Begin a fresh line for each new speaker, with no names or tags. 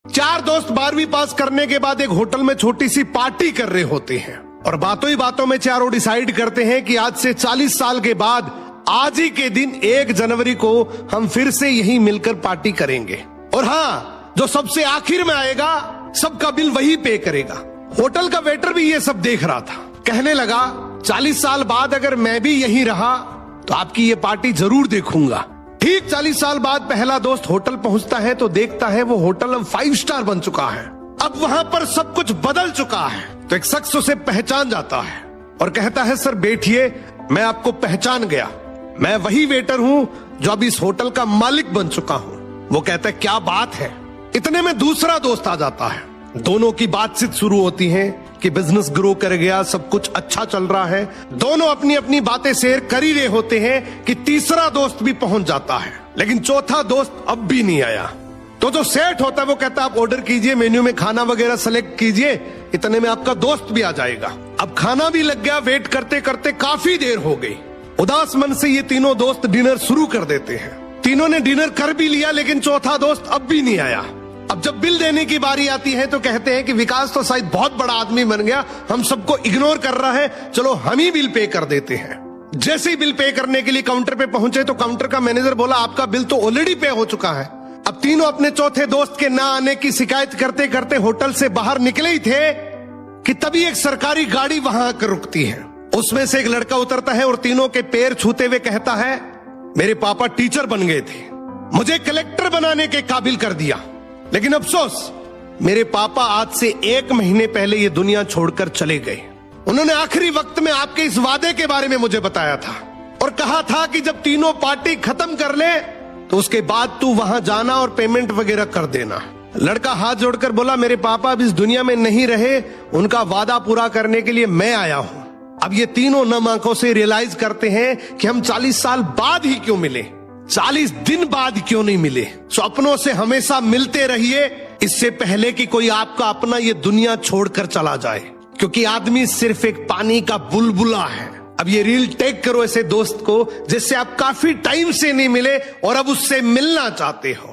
चार दोस्त 12वीं पास करने के बाद एक होटल में छोटी सी पार्टी कर रहे होते हैं और बातों ही बातों में चारों डिसाइड करते हैं कि आज से 40 साल के बाद आज ही के दिन 1 जनवरी को हम फिर से यहीं मिलकर पार्टी करेंगे। और हाँ, जो सबसे आखिर में आएगा सबका बिल वही पे करेगा। होटल का वेटर भी ये सब देख रहा था, कहने लगा 40 साल बाद अगर मैं भी यहीं रहा तो आपकी ये पार्टी जरूर देखूंगा। ठीक 40 साल बाद पहला दोस्त होटल पहुंचता है तो देखता है वो होटल अब 5 स्टार बन चुका है। अब वहां पर सब कुछ बदल चुका है। तो एक शख्स उसे पहचान जाता है और कहता है सर बैठिए, मैं आपको पहचान गया, मैं वही वेटर हूं जो अब इस होटल का मालिक बन चुका हूं। वो कहता है क्या बात है। इतने में दूसरा दोस्त आ जाता है, दोनों की बातचीत शुरू होती है कि बिजनेस ग्रो कर गया, सब कुछ अच्छा चल रहा है। दोनों अपनी अपनी बातें शेयर कर ही रहे होते हैं कि तीसरा दोस्त भी पहुंच जाता है, लेकिन चौथा दोस्त अब भी नहीं आया। तो जो सेठ होता है वो कहता है आप ऑर्डर कीजिए, मेन्यू में खाना वगैरह सेलेक्ट कीजिए, इतने में आपका दोस्त भी आ जाएगा। अब खाना भी लग गया, वेट करते करते काफी देर हो गई। उदास मन से ये तीनों दोस्त डिनर शुरू कर देते हैं। तीनों ने डिनर कर भी लिया लेकिन चौथा दोस्त अब भी नहीं आया। अब जब बिल देने की बारी आती है तो कहते हैं कि विकास तो शायद बहुत बड़ा आदमी बन गया, हम सबको इग्नोर कर रहा है, चलो हम ही बिल पे कर देते हैं। जैसे ही बिल पे करने के लिए काउंटर पे पहुंचे तो काउंटर का मैनेजर बोला आपका बिल तो ऑलरेडी पे हो चुका है। अब तीनों अपने चौथे दोस्त के ना आने की शिकायत करते करते होटल से बाहर निकले ही थे कि तभी एक सरकारी गाड़ी वहां आकर रुकती है। उसमें से एक लड़का उतरता है और तीनों के पैर छूते हुए कहता है मेरे पापा टीचर बन गए थे, मुझे कलेक्टर बनाने के काबिल कर दिया, लेकिन अफसोस मेरे पापा आज से 1 महीने पहले ये दुनिया छोड़कर चले गए। उन्होंने आखिरी वक्त में आपके इस वादे के बारे में मुझे बताया था और कहा था कि जब तीनों पार्टी खत्म कर ले तो उसके बाद तू वहां जाना और पेमेंट वगैरह कर देना। लड़का हाथ जोड़कर बोला मेरे पापा अब इस दुनिया में नहीं रहे, उनका वादा पूरा करने के लिए मैं आया हूं। अब ये तीनों नम आंखों से रियलाइज करते हैं कि हम 40 साल बाद ही क्यों मिले, 40 दिन बाद क्यों नहीं मिले। स्वप्नों से हमेशा मिलते रहिए, इससे पहले कि कोई आपका अपना ये दुनिया छोड़कर चला जाए, क्योंकि आदमी सिर्फ एक पानी का बुलबुला है। अब ये रील टेक करो ऐसे दोस्त को जिससे आप काफी टाइम से नहीं मिले और अब उससे मिलना चाहते हो।